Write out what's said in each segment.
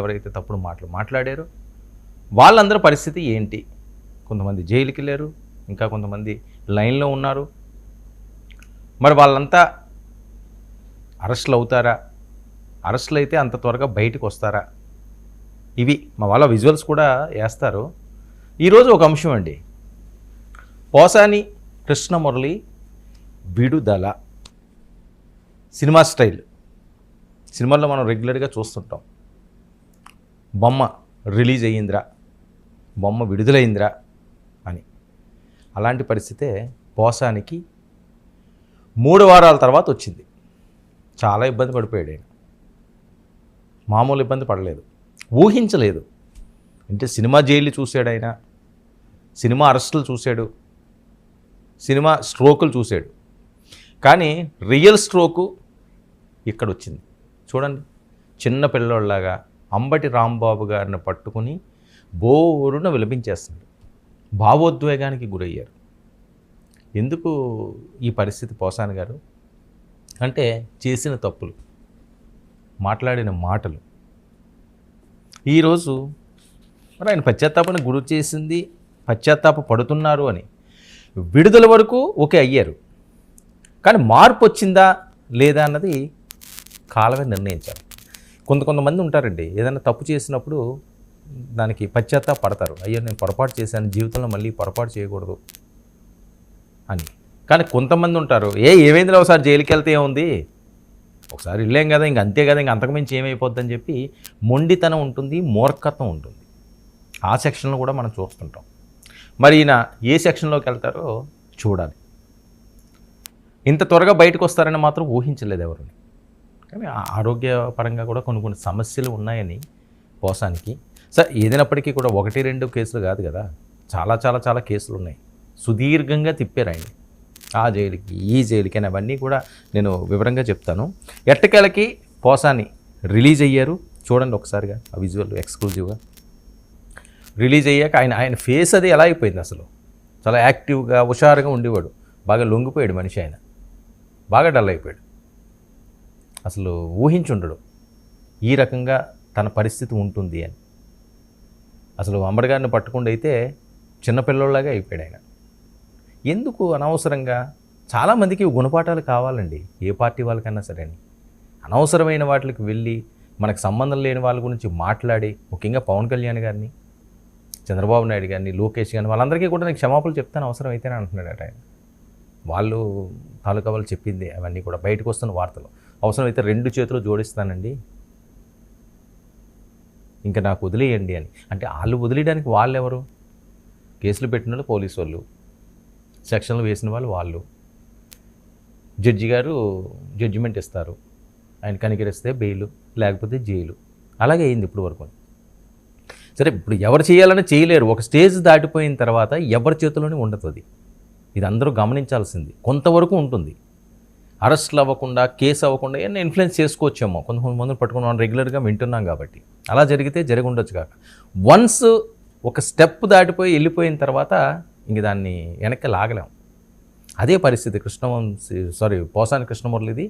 ఎవరైతే తప్పుడు మాటలు మాట్లాడారో వాళ్ళందరి పరిస్థితి ఏంటి? కొంతమంది జైలుకి వెళ్ళారు, ఇంకా కొంతమంది లైన్లో ఉన్నారు. మరి వాళ్ళంతా అరెస్టులు అవుతారా? అరెస్టులు అయితే అంత త్వరగా బయటకు వస్తారా? ఇవి మా వాళ్ళ విజువల్స్ కూడా వేస్తారు. ఈరోజు ఒక అంశం అండి, పోసాని కృష్ణమురళి విడుదల. సినిమా స్టైల్, సినిమాల్లో మనం రెగ్యులర్గా చూస్తుంటాం. బొమ్మ రిలీజ్ అయ్యిందిరా, బొమ్మ విడుదలైందిరా అని. అలాంటి పరిస్థితే పోసానికి 3 వారాల తర్వాత వచ్చింది. చాలా ఇబ్బంది పడిపోయాడు ఆయన. మామూలు ఇబ్బంది పడలేదు, ఊహించలేదు. అంటే సినిమా జైలు చూశాడు ఆయన, సినిమా అరెస్టులు చూశాడు, సినిమా స్ట్రోకులు చూశాడు. కానీ రియల్ స్ట్రోకు ఇక్కడ వచ్చింది. చూడండి, చిన్న పిల్లోళ్ళలాగా అంబటి రాంబాబు గారిని పట్టుకుని బోరున విలపించేస్తున్నాడు. భావోద్వేగానికి గురయ్యారు. ఎందుకు ఈ పరిస్థితి పోసాని గారు అంటే, చేసిన తప్పులు, మాట్లాడిన మాటలు. ఈరోజు మరి ఆయన పశ్చాత్తాపాన్ని గురి చేసింది, పశ్చాత్తాప పడుతున్నారు అని. విడుదల వరకు ఓకే అయ్యారు, కానీ మార్పు వచ్చిందా లేదా అన్నది కాలమే నిర్ణయించాలి. కొంతమంది ఉంటారండి, ఏదైనా తప్పు చేసినప్పుడు దానికి పశ్చాత్తాప పడతారు. అయ్యో నేను పొరపాటు చేశాను, జీవితంలో మళ్ళీ పొరపాటు చేయకూడదు అని. కానీ కొంతమంది ఉంటారు, ఏమైందిలో ఒకసారి జైలుకి వెళ్తే ఏముంది, ఒకసారి వెళ్ళాం కదా, ఇంక అంతే కదా, ఇంక అంతకుమించి ఏమైపోద్దని చెప్పి మొండితనం ఉంటుంది, మూర్ఖత్వం ఉంటుంది. ఆ సెక్షన్లో కూడా మనం చూస్తుంటాం. మరి ఈయన ఏ సెక్షన్లోకి వెళ్తారో చూడాలి. ఇంత త్వరగా బయటకు వస్తారని మాత్రం ఊహించలేదు ఎవరిని. కానీ ఆరోగ్యపరంగా కూడా కొన్ని సమస్యలు ఉన్నాయని పోసానికి. సార్ ఏదైనప్పటికీ కూడా 1-2 కేసులు కాదు కదా, చాలా కేసులు ఉన్నాయి. సుదీర్ఘంగా తిప్పారు ఆయన ఆ జైలుకి ఈ జైలుకి అని. అవన్నీ కూడా నేను వివరంగా చెప్తాను. ఎట్టకేలకి పోసాని రిలీజ్ అయ్యారు. చూడండి ఒకసారిగా ఆ విజువల్ ఎక్స్క్లూజివ్గా. రిలీజ్ అయ్యాక ఆయన ఫేస్ అది ఎలా అయిపోయింది అసలు. చాలా యాక్టివ్గా హుషారుగా ఉండేవాడు. బాగా లొంగిపోయాడు మనిషి. ఆయన బాగా డల్ అయిపోయాడు. అసలు ఊహించుండడు ఈ రకంగా తన పరిస్థితి ఉంటుంది అని. అసలు అంబటి గారిని పట్టుకుండా అయితే చిన్నపిల్లలాగా అయిపోయాడు ఆయన. ఎందుకు అనవసరంగా? చాలామందికి గుణపాఠాలు కావాలండి, ఏ పార్టీ వాళ్ళకన్నా సరే అని. అనవసరమైన వాటికి వెళ్ళి మనకు సంబంధం లేని వాళ్ళ గురించి మాట్లాడి, ముఖ్యంగా పవన్ కళ్యాణ్ గారిని, చంద్రబాబు నాయుడు గారిని, లోకేష్ గారిని, వాళ్ళందరికీ కూడా నీకు క్షమాపణలు చెప్తాను అవసరం అయితేనే అంటున్నాడట ఆయన. వాళ్ళు తాలూకా వాళ్ళు చెప్పింది అవన్నీ కూడా బయటకు వస్తున్న వార్తలు. అవసరమైతే 2 చేతులు జోడిస్తానండి, ఇంకా నాకు వదిలేయండి అని. అంటే వాళ్ళు వదిలేయడానికి వాళ్ళు ఎవరు? కేసులు పెట్టిన వాళ్ళు పోలీసు వాళ్ళు, సెక్షన్లు వేసిన వాళ్ళు. జడ్జి గారు జడ్జిమెంట్ ఇస్తారు, ఆయన కనికరిస్తే బెయిలు, లేకపోతే జైలు. అలాగే అయింది ఇప్పుడు వరకు. సరే, ఇప్పుడు ఎవరు చేయాలని చేయలేరు. ఒక స్టేజ్ దాటిపోయిన తర్వాత ఎవరి చేతిలోనే ఉండదు అది. ఇది అందరూ గమనించాల్సింది. కొంతవరకు ఉంటుంది. అరెస్టులు అవ్వకుండా, కేసు అవ్వకుండా ఏమైనా ఇన్ఫ్లుయెన్స్ చేసుకోవచ్చేమో, కొంతమందిని పట్టుకుని మనం రెగ్యులర్గా వింటున్నాం కాబట్టి. అలా జరిగితే జరిగి ఉండొచ్చు కాక, వన్స్ ఒక స్టెప్ దాటిపోయి వెళ్ళిపోయిన తర్వాత ఇంక దాన్ని వెనక్కి లాగలేం. అదే పరిస్థితి పోసాని కృష్ణమురళిది,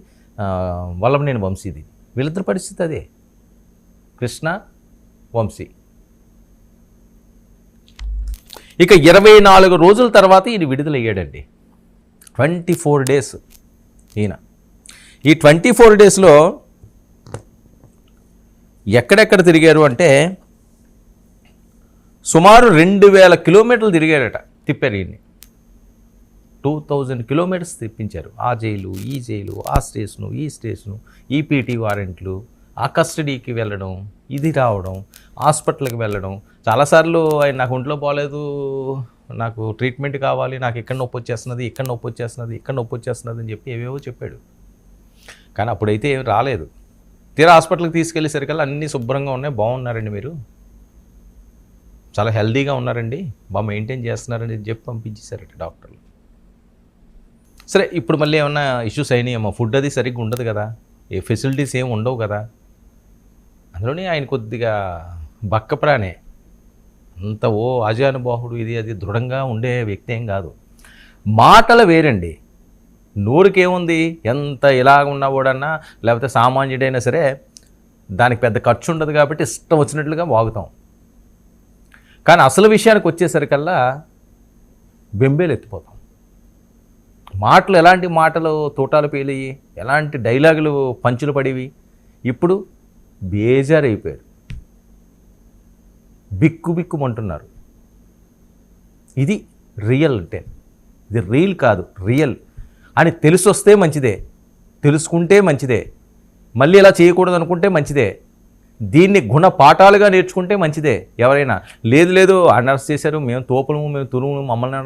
వల్లభనేని వంశీది. వీళ్ళిద్దరి పరిస్థితి అదే. కృష్ణ, వంశీ. ఇక 24 రోజుల తర్వాత ఈయన విడుదలయ్యాడండి. 24 డేస్ ఈయన. ఈ 24 డేస్లో ఎక్కడెక్కడ తిరిగారు అంటే, సుమారు 2000 కిలోమీటర్లు తిప్పారు ఈయన్ని. 2000 కిలోమీటర్స్ తిప్పించారు. ఆ జైలు, ఈ జైలు, ఆ స్టేషను, ఈ స్టేషను, ఈపీటీ వారెంట్లు, ఆ కస్టడీకి వెళ్ళడం, ఇది రావడం, హాస్పిటల్కి వెళ్ళడం. చాలాసార్లు ఆయన నాకు ఒంట్లో బాగాలేదు, నాకు ట్రీట్మెంట్ కావాలి, నాకు ఇక్కడ నొప్పి వచ్చేస్తున్నది అని చెప్పి ఏవేవో చెప్పాడు. కానీ అప్పుడైతే ఏం రాలేదు. తీరా హాస్పిటల్కి తీసుకెళ్ళేసరికల్లా అన్నీ శుభ్రంగా ఉన్నాయి, బాగున్నారండి, మీరు చాలా హెల్దీగా ఉన్నారండి, బాగా మెయింటైన్ చేస్తున్నారని చెప్పి పంపించేశారట డాక్టర్లు. సరే, ఇప్పుడు మళ్ళీ ఏమన్నా ఇష్యూస్ అయినాయేమో, ఫుడ్ అది సరిగ్గా ఉండదు కదా, ఏ ఫెసిలిటీస్ ఏమి ఉండవు కదా. అందులోనే ఆయన కొద్దిగా బక్కప్రాణే, అంత ఆజానుబాహుడు, ఇది అది దృఢంగా ఉండే వ్యక్తి ఏం కాదు. మాటలు వేరండి, నోరుకేముంది, ఎంత ఇలాగ ఉన్నవాడన్నా లేకపోతే సామాన్యుడైనా సరే దానికి పెద్ద ఖర్చు ఉండదు కాబట్టి ఇష్టం వచ్చినట్లుగా వాగుతాం. కానీ అసలు విషయానికి వచ్చేసరికల్లా బెంబేలు ఎత్తిపోతాం. మాటలు ఎలాంటి మాటలు తూటాలు పేలియి, ఎలాంటి డైలాగులు పంచులు పడివి. ఇప్పుడు బేజారైపోయారు, బిక్కుమంటున్నారు. ఇది రియల్ అంటే, ఇది రీల్ కాదు రియల్ అని తెలిసొస్తే మంచిదే, తెలుసుకుంటే మంచిదే, మళ్ళీ ఇలా చేయకూడదు అనుకుంటే మంచిదే, దీన్ని గుణపాఠాలుగా నేర్చుకుంటే మంచిదే. ఎవరైనా లేదు అరెస్ట్ చేశారు, మేము తోపులము మేము తురుము మమ్మల్ని